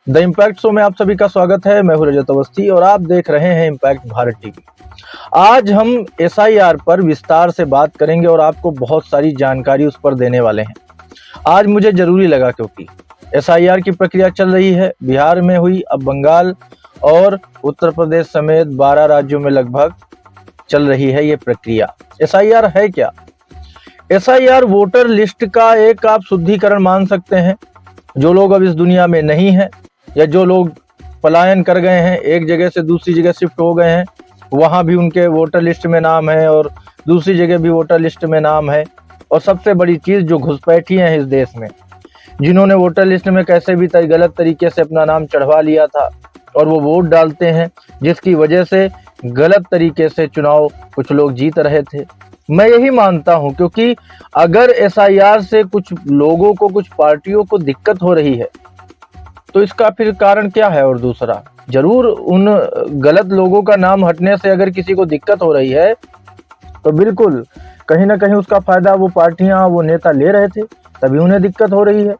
The impact show में आप सभी का स्वागत है। मैं हूं रजत अवस्थी और आप देख रहे हैं इम्पैक्ट भारत टीवी। आज हम एसआईआर पर विस्तार से बात करेंगे और आपको बहुत सारी जानकारी उस पर देने वाले हैं। आज मुझे जरूरी लगा क्योंकि एसआईआर की प्रक्रिया चल रही है। बिहार में हुई, अब बंगाल और उत्तर प्रदेश समेत 12 राज्यों में लगभग चल रही है ये प्रक्रिया। एसआईआर है क्या? एसआईआर वोटर लिस्ट का एक आप शुद्धिकरण मान सकते हैं। जो लोग अब इस दुनिया में नहीं हैं या जो लोग पलायन कर गए हैं, एक जगह से दूसरी जगह शिफ्ट हो गए हैं, वहां भी उनके वोटर लिस्ट में नाम है और दूसरी जगह भी वोटर लिस्ट में नाम है। और सबसे बड़ी चीज, जो घुसपैठी हैं इस देश में, जिन्होंने वोटर लिस्ट में कैसे भी गलत तरीके से अपना नाम चढ़वा लिया था और वो वोट डालते हैं, जिसकी वजह से गलत तरीके से चुनाव कुछ लोग जीत रहे थे। मैं यही मानता हूं, क्योंकि अगर एसआईआर से कुछ लोगों को, कुछ पार्टियों को दिक्कत हो रही है, तो इसका फिर कारण क्या है? और दूसरा, जरूर उन गलत लोगों का नाम हटने से अगर किसी को दिक्कत हो रही है, तो बिल्कुल कहीं ना कहीं उसका फायदा वो पार्टियां, वो नेता ले रहे थे, तभी उन्हें दिक्कत हो रही है।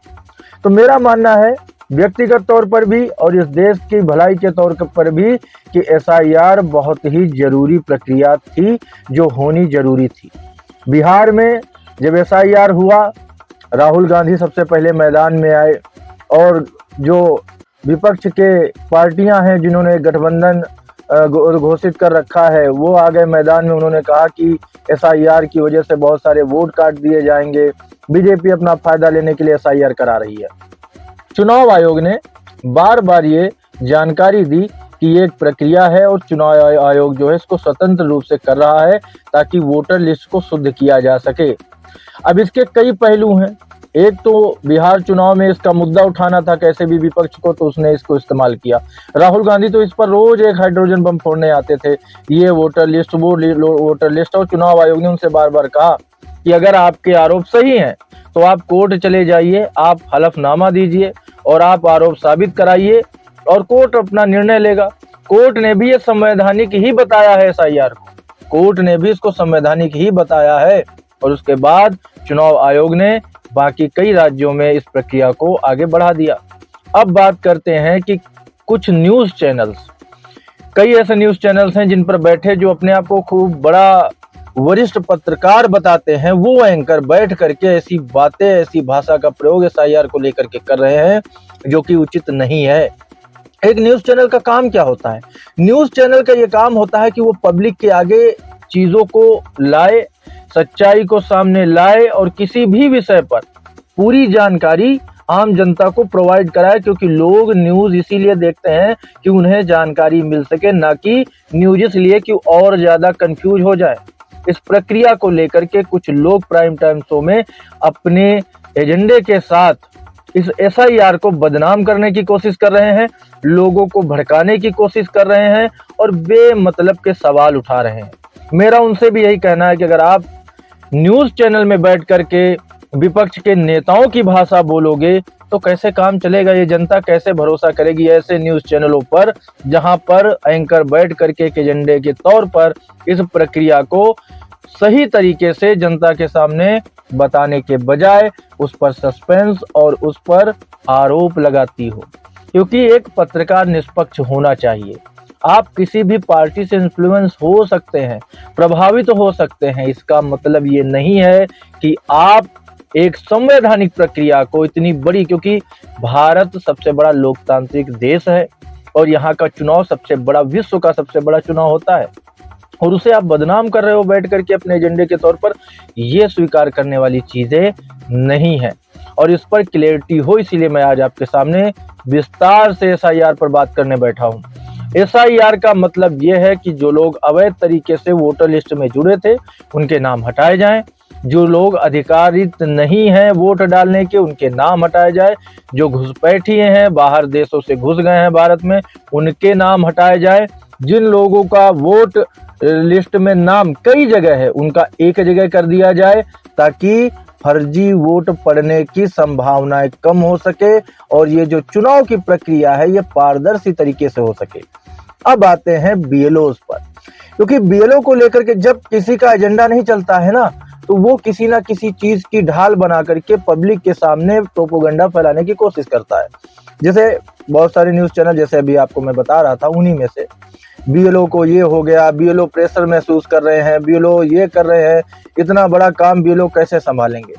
तो मेरा मानना है व्यक्तिगत तौर पर भी और इस देश की भलाई के तौर पर भी कि एसआईआर बहुत ही जरूरी प्रक्रिया थी, जो होनी जरूरी थी। बिहार में जब एसआईआर हुआ, राहुल गांधी सबसे पहले मैदान में आए और जो विपक्ष के पार्टियां हैं जिन्होंने गठबंधन घोषित कर रखा है, वो आ गए मैदान में। उन्होंने कहा कि एसआईआर की वजह से बहुत सारे वोट काट दिए जाएंगे, बीजेपी अपना फायदा लेने के लिए एसआईआर करा रही है। चुनाव आयोग ने बार बार ये जानकारी दी कि ये एक प्रक्रिया है और चुनाव आयोग जो है इसको स्वतंत्र रूप से कर रहा है ताकि वोटर लिस्ट को शुद्ध किया जा सके। अब इसके कई पहलू हैं। एक तो बिहार चुनाव में इसका मुद्दा उठाना था कैसे भी विपक्ष को, तो उसने इसको इस्तेमाल किया। राहुल गांधी तो इस पर रोज एक हाइड्रोजन बम फोड़ने आते थे, ये वोटर लिस्ट, वो वोटर लिस्ट। और चुनाव आयोग ने उनसे बार बार कहा कि अगर आपके आरोप सही हैं तो आप कोर्ट चले जाइए, आप हलफनामा दीजिए और आप आरोप साबित कराइए और कोर्ट अपना निर्णय लेगा। कोर्ट ने भी ये संवैधानिक ही बताया है एसआईआर को, कोर्ट ने भी इसको संवैधानिक ही बताया है। और उसके बाद चुनाव आयोग ने बाकी कई राज्यों में इस प्रक्रिया को आगे बढ़ा दिया। अब बात करते हैं कि कुछ न्यूज चैनल्स, कई ऐसे न्यूज चैनल्स हैं जिन पर बैठे जो अपने आप को खूब बड़ा वरिष्ठ पत्रकार बताते हैं, वो एंकर बैठ करके ऐसी बातें, ऐसी भाषा का प्रयोग एसआईआर को लेकर के कर रहे हैं जो कि उचित नहीं है। एक न्यूज चैनल का काम क्या होता है? न्यूज चैनल का ये काम होता है कि वो पब्लिक के आगे चीजों को लाए, सच्चाई को सामने लाए और किसी भी विषय पर पूरी जानकारी आम जनता को प्रोवाइड कराए, क्योंकि लोग न्यूज इसीलिए देखते हैं कि उन्हें जानकारी मिल सके, ना कि न्यूज इसलिए कि और ज्यादा कंफ्यूज हो जाए। इस प्रक्रिया को लेकर के कुछ लोग प्राइम टाइम शो में अपने एजेंडे के साथ इस एसआईआर को बदनाम करने की कोशिश कर रहे हैं, लोगों को भड़काने की कोशिश कर रहे हैं और बेमतलब के सवाल उठा रहे हैं। मेरा उनसे भी यही कहना है कि अगर आप न्यूज चैनल में बैठ करके विपक्ष के नेताओं की भाषा बोलोगे तो कैसे काम चलेगा? ये जनता कैसे भरोसा करेगी ऐसे न्यूज चैनलों पर, जहां पर एंकर बैठ करके एक एजेंडे के तौर पर इस प्रक्रिया को सही तरीके से जनता के सामने बताने के बजाय उस पर सस्पेंस और उस पर आरोप लगाती हो। क्योंकि एक पत्रकार निष्पक्ष होना चाहिए। आप किसी भी पार्टी से इन्फ्लुएंस हो सकते हैं, प्रभावित हो सकते हैं, इसका मतलब ये नहीं है कि आप एक संवैधानिक प्रक्रिया को इतनी बड़ी, क्योंकि भारत सबसे बड़ा लोकतांत्रिक देश है और यहाँ का चुनाव सबसे बड़ा, विश्व का सबसे बड़ा चुनाव होता है, और उसे आप बदनाम कर रहे हो बैठ करके अपने एजेंडे के तौर पर, ये स्वीकार करने वाली चीजें नहीं है। और इस पर क्लैरिटी हो, इसीलिए मैं आज आपके सामने विस्तार से एसआईआर पर बात करने बैठा हूँ। एसआईआर का मतलब यह है कि जो लोग अवैध तरीके से वोटर लिस्ट में जुड़े थे उनके नाम हटाए जाएं, जो लोग अधिकारित नहीं हैं वोट डालने के उनके नाम हटाए जाए, जो घुसपैठिए हैं, बाहर देशों से घुस गए हैं भारत में, उनके नाम हटाए जाए, जिन लोगों का वोट लिस्ट में नाम कई जगह है उनका एक जगह कर दिया जाए, ताकि फर्जी वोट पड़ने की संभावनाएं कम हो सके और ये जो चुनाव की प्रक्रिया है ये पारदर्शी तरीके से हो सके। अब आते हैं बीएलओस पर, क्योंकि बीएलओ को लेकर के जब किसी का एजेंडा नहीं चलता है ना, तो वो किसी ना किसी चीज की ढाल बना करके पब्लिक के सामने प्रोपोगंडा फैलाने की कोशिश करता है। जैसे बहुत सारे न्यूज़ चैनल, जैसे अभी आपको मैं बता रहा था, उन्हीं में से बीएलओ को ये हो गया, बीएलओ प्रेशर महसूस कर रहे हैं, बीएलओ ये कर रहे हैं, इतना बड़ा काम बीएलओ कैसे संभालेंगे।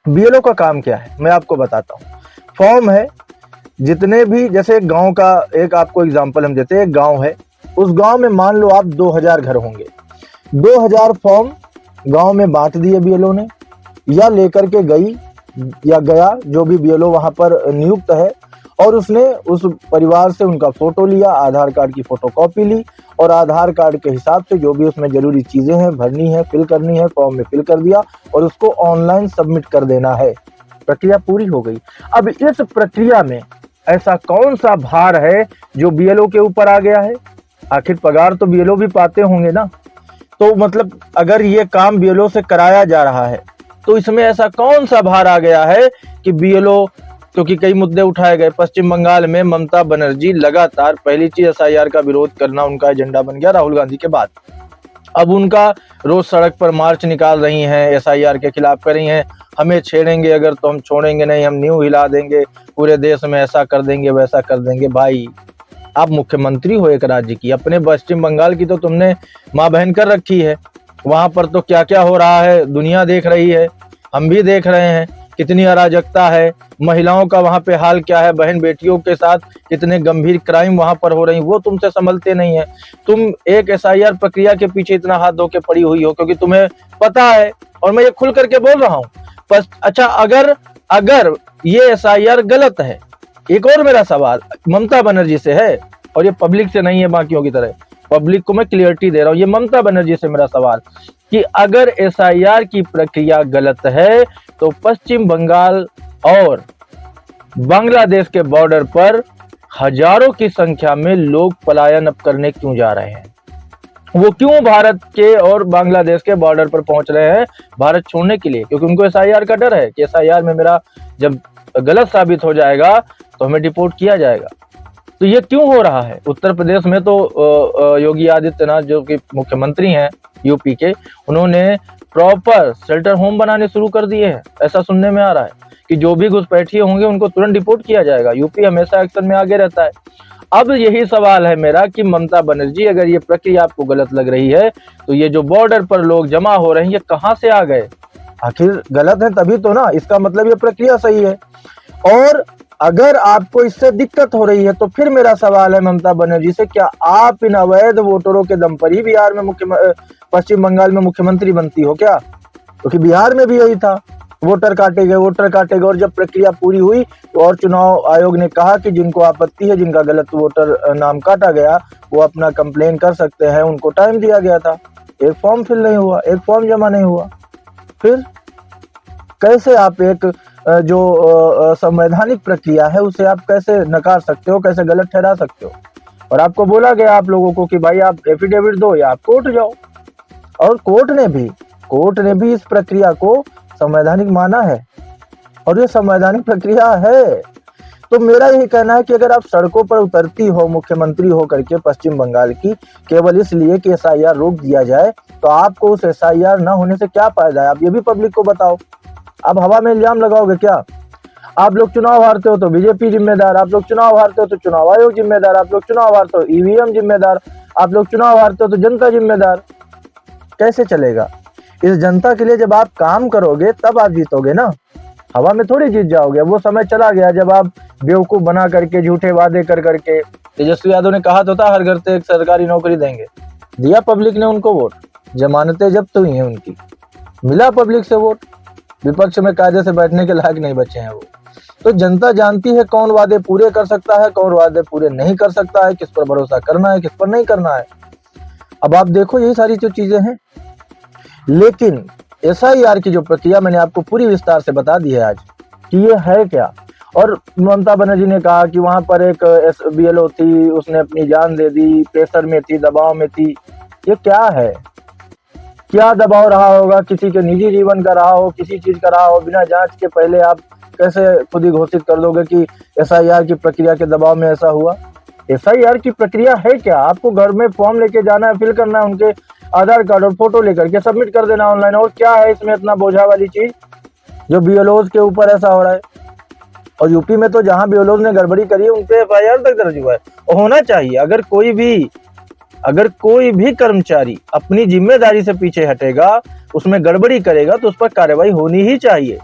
बीएलओ का काम क्या है मैं आपको बताता हूँ। फॉर्म है, जितने भी, जैसे एक गांव का एक आपको एग्जांपल हम देते हैं। एक गांव है, उस गांव में मान लो आप 2000 घर होंगे, 2000 फॉर्म गांव में बांट दिए बीएलओ ने, या लेकर के गई या गया जो भी बीएलओ वहां पर नियुक्त है, और उसने उस परिवार से उनका फोटो लिया, आधार कार्ड की फोटोकॉपी ली, और आधार कार्ड के हिसाब से जो भी उसमें जरूरी चीजें हैं भरनी है, फिल करनी है, फॉर्म में फिल कर दिया और उसको ऑनलाइन सबमिट कर देना है। प्रक्रिया पूरी हो गई। अब इस प्रक्रिया में ऐसा कौन सा भार है जो बीएलओ के ऊपर आ गया है? आखिर पगार तो बीएलओ भी पाते होंगे ना। तो मतलब अगर ये काम बीएलओ से कराया जा रहा है तो इसमें ऐसा कौन सा भार आ गया है कि बीएलओ, क्योंकि कई मुद्दे उठाए गए। पश्चिम बंगाल में ममता बनर्जी लगातार, पहली चीज एसआईआर का विरोध करना उनका एजेंडा बन गया राहुल गांधी के बाद। अब उनका रोज सड़क पर मार्च निकाल रही हैं, एसआईआर के खिलाफ कर रही हैं, हमें छेड़ेंगे अगर तो हम छोड़ेंगे नहीं, हम न्यू हिला देंगे, पूरे देश में ऐसा कर देंगे वैसा कर देंगे। भाई आप मुख्यमंत्री हो एक राज्य की, अपने पश्चिम बंगाल की तो तुमने माँ बहन कर रखी है। वहां पर तो क्या क्या हो रहा है दुनिया देख रही है, हम भी देख रहे हैं, कितनी अराजकता है, महिलाओं का वहां पे हाल क्या है, बहन बेटियों के साथ कितने गंभीर क्राइम वहां पर हो रही, वो तुमसे संभलते नहीं है। तुम एक एसआईआर प्रक्रिया के पीछे इतना हाथ धो के पड़ी हुई हो क्योंकि तुम्हें पता है, और मैं ये खुल करके बोल रहा हूँ। अच्छा, अगर ये एसआईआर गलत है, एक और मेरा सवाल ममता बनर्जी से है, और ये पब्लिक से नहीं है बाकियों की तरह, पब्लिक को मैं क्लियरिटी दे रहा हूँ, ये ममता बनर्जी से मेरा सवाल कि अगर एसआईआर की प्रक्रिया गलत है तो पश्चिम बंगाल और बांग्लादेश के बॉर्डर पर हजारों की संख्या में लोग पलायन अब करने क्यों जा रहे हैं? वो क्यों भारत के और बांग्लादेश के बॉर्डर पर पहुंच रहे हैं भारत छोड़ने के लिए? क्योंकि उनको एसआईआर का डर है कि एसआईआर में मेरा जब गलत साबित हो जाएगा तो हमें डिपोर्ट किया जाएगा। तो ये क्यों हो रहा है? उत्तर प्रदेश में तो योगी आदित्यनाथ जो कि मुख्यमंत्री हैं यूपी के, उन्होंने प्रॉपर शेल्टर होम बनाने शुरू कर दिए हैं। ऐसा सुनने में आ रहा है कि जो भी घुसपैठिए होंगे उनको तुरंत डिपोर्ट किया जाएगा। यूपी हमेशा एक्शन में आगे रहता है। अब यही सवाल है मेरा कि ममता बनर्जी, अगर ये प्रक्रिया आपको गलत लग रही है तो ये जो बॉर्डर पर लोग जमा हो रहे हैं ये कहां से आ गए? आखिर गलत है तभी तो ना, इसका मतलब ये प्रक्रिया सही है। और अगर आपको इससे दिक्कत हो रही है तो फिर मेरा सवाल है ममता बनर्जी से, क्या आप इन अवैध वोटरों के दम पर ही बिहार में पश्चिम बंगाल में मुख्यमंत्री बनती हो क्या? क्योंकि बिहार में भी यही था, वोटर काटे गए, और जब प्रक्रिया पूरी हुई तो और चुनाव आयोग ने कहा कि जिनको आपत्ति है, जिनका गलत वोटर नाम काटा गया, वो अपना कंप्लेन कर सकते हैं। उनको टाइम दिया गया था, एक फॉर्म फिल नहीं हुआ, एक फॉर्म जमा नहीं हुआ। फिर कैसे आप एक जो संवैधानिक प्रक्रिया है उसे आप कैसे नकार सकते हो, कैसे गलत ठहरा सकते हो? और आपको बोला गया आप लोगों को कि भाई आप एफिडेविट दो या आप कोर्ट जाओ, और कोर्ट ने भी इस प्रक्रिया को संवैधानिक माना है, और ये संवैधानिक प्रक्रिया है। तो मेरा यही कहना है कि अगर आप सड़कों पर उतरती हो मुख्यमंत्री हो करके पश्चिम बंगाल की, केवल इसलिए कि एसआईआर रोक दिया जाए, तो आपको उस एसआईआर न होने से क्या फायदा है? आप ये भी पब्लिक को बताओ। आप हवा में इल्जाम लगाओगे क्या? आप लोग चुनाव हारते हो तो बीजेपी जिम्मेदार, आप लोग चुनाव हारते हो तो चुनाव आयोग जिम्मेदार, आप लोग चुनाव हारते हो ईवीएम जिम्मेदार, आप लोग चुनाव हारते हो तो जनता जिम्मेदार। कैसे चलेगा? इस जनता के लिए जब आप काम करोगे तब आप जीतोगे ना, हवा में थोड़ी जीत जाओगे। वो समय चला गया जब आप बेवकूफ बना करके, झूठे वादे कर करके। तेजस्वी यादव ने कहा तो था हर घर से एक सरकारी नौकरी देंगे, दिया पब्लिक ने उनको वोट, जमानतें जब्त हुई हैं उनकी, मिला पब्लिक से वोट, विपक्ष में कायदे से बैठने के लायक नहीं बचे हैं वो। तो जनता जानती है कौन वादे पूरे कर सकता है, कौन वादे पूरे नहीं कर सकता है, किस पर भरोसा करना है, किस पर नहीं करना है। अब आप देखो यही सारी जो चीजें हैं। लेकिन एसआईआर की जो प्रक्रिया मैंने आपको पूरी विस्तार से बता दी है आज कि ये है क्या। और ममता बनर्जी ने कहा कि वहां पर एक बीएलओ थी, उसने अपनी जान दे दी, प्रेशर में थी, दबाव में थी। ये क्या है? क्या दबाव रहा होगा? किसी के निजी जीवन का रहा हो, किसी चीज का रहा हो, बिना जांच के पहले आप कैसे खुद ही घोषित कर दोगे कि एसआईआर की प्रक्रिया के दबाव में ऐसा हुआ? एसआईआर की प्रक्रिया है क्या? आपको घर में फॉर्म लेके जाना है, फिल करना है, उनके आधार कार्ड और फोटो लेकर के सबमिट कर देना ऑनलाइन। और क्या है इसमें इतना बोझा वाली चीज जो बीएलओज के ऊपर ऐसा हो रहा है? और यूपी में तो जहां भी लोग ने गड़बड़ी करी है उन पे FIR तक दर्ज हुआ है। और होना चाहिए, अगर कोई भी कर्मचारी अपनी जिम्मेदारी से पीछे हटेगा, उसमें गड़बड़ी करेगा, तो उस पर कार्रवाई होनी ही चाहिए।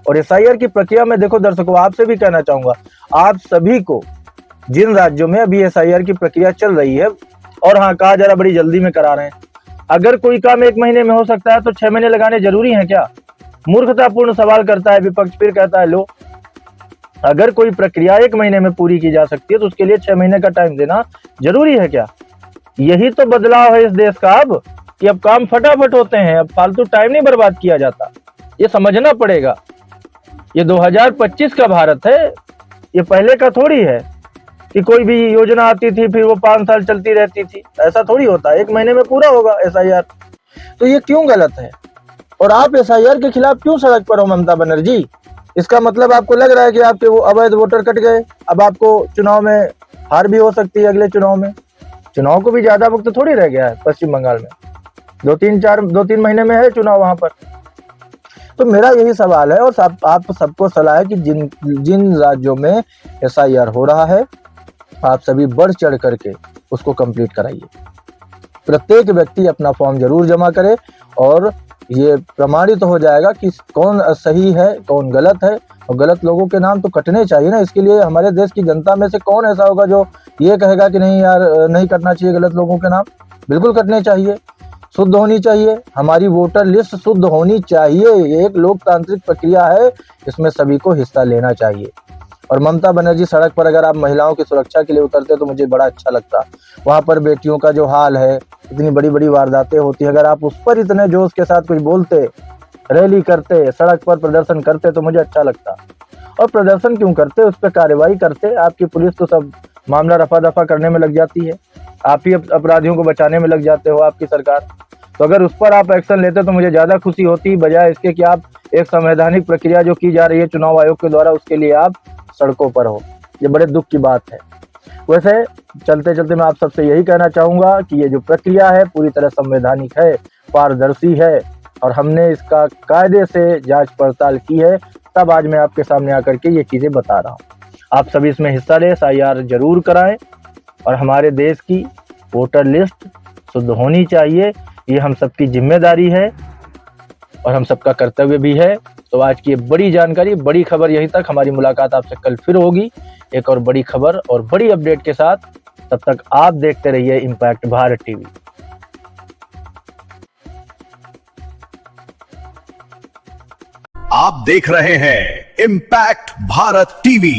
और SIR की प्रक्रिया में देखो दर्शकों, आपसे भी कहना चाहूंगा, आप सभी को जिन राज्यों में अभी SIR की प्रक्रिया चल रही है, और हाँ, कहा जा रहा बड़ी जल्दी में करा रहे हैं, अगर कोई काम 1 महीने में हो सकता है तो 6 महीने लगाने जरूरी है क्या? मूर्खतापूर्ण सवाल करता है विपक्ष, फिर कहता है लो, अगर कोई प्रक्रिया 1 महीने में पूरी की जा सकती है तो उसके लिए 6 महीने का टाइम देना जरूरी है क्या? यही तो बदलाव है इस देश का अब, कि अब काम फटाफट होते हैं, अब फालतू टाइम नहीं बर्बाद किया जाता। ये समझना पड़ेगा। ये 2025 का भारत है, ये पहले का थोड़ी है कि कोई भी योजना आती थी फिर वो 5 साल चलती रहती थी। ऐसा थोड़ी होता है, 1 महीने में पूरा होगा SIR। तो ये क्यों गलत है? और आप SIR के खिलाफ क्यों सड़क पर हो ममता बनर्जी? इसका मतलब आपको लग रहा है कि आपके वो अवैध वोटर कट गए, अब आपको चुनाव में हार भी हो सकती है। अगले चुनाव में, चुनाव को भी ज्यादा वक्त थोड़ी रह गया है पश्चिम बंगाल में, 2-3 महीने में है चुनाव वहां पर। तो मेरा यही सवाल है और आप सबको सलाह है कि जिन राज्यों में SIR हो रहा है, आप सभी बढ़ चढ़ करके उसको कंप्लीट कराइए। प्रत्येक व्यक्ति अपना फॉर्म जरूर जमा करे और ये प्रमाणित हो जाएगा कि कौन सही है कौन गलत है। और गलत लोगों के नाम तो कटने चाहिए ना। इसके लिए हमारे देश की जनता में से कौन ऐसा होगा जो ये कहेगा कि नहीं यार, नहीं कटना चाहिए गलत लोगों के नाम? बिल्कुल कटने चाहिए, शुद्ध होनी चाहिए। हमारी वोटर लिस्ट शुद्ध होनी चाहिए। ये एक लोकतांत्रिक प्रक्रिया है, इसमें सभी को हिस्सा लेना चाहिए। और ममता बनर्जी, सड़क पर अगर आप महिलाओं की सुरक्षा के लिए उतरते तो मुझे बड़ा अच्छा लगता। वहां पर बेटियों का जो हाल है, इतनी बड़ी बड़ी वारदातें होती है, अगर आप उस पर इतने जोश के साथ कुछ बोलते, रैली करते, सड़क पर प्रदर्शन करते तो मुझे अच्छा लगता। और प्रदर्शन क्यों करते, उस पर कार्रवाई करते। आपकी पुलिस तो सब मामला रफा दफा करने में लग जाती है, आप ही अपराधियों को बचाने में लग जाते हो, आपकी सरकार। तो अगर उस पर आप एक्शन लेते तो मुझे ज्यादा खुशी होती, बजाय इसके कि आप एक संवैधानिक प्रक्रिया जो की जा रही है चुनाव आयोग के द्वारा, उसके लिए आप सड़कों पर हो। ये बड़े दुख की बात है। वैसे चलते चलते मैं आप सबसे यही कहना चाहूंगा कि ये जो प्रक्रिया है पूरी तरह संवैधानिक है, पारदर्शी है, और हमने इसका कायदे से जांच पड़ताल की है, तब आज मैं आपके सामने आकर के ये चीजें बता रहा हूँ। आप सभी इसमें हिस्सा लें, SIR जरूर कराएं, और हमारे देश की वोटर लिस्ट शुद्ध होनी चाहिए। ये हम सबकी जिम्मेदारी है और हम सबका कर्तव्य भी है। तो आज की ये बड़ी जानकारी, बड़ी खबर यहीं तक। हमारी मुलाकात आपसे कल फिर होगी एक और बड़ी खबर और बड़ी अपडेट के साथ। तब तक आप देखते रहिए इम्पैक्ट भारत टीवी। आप देख रहे हैं इम्पैक्ट भारत टीवी।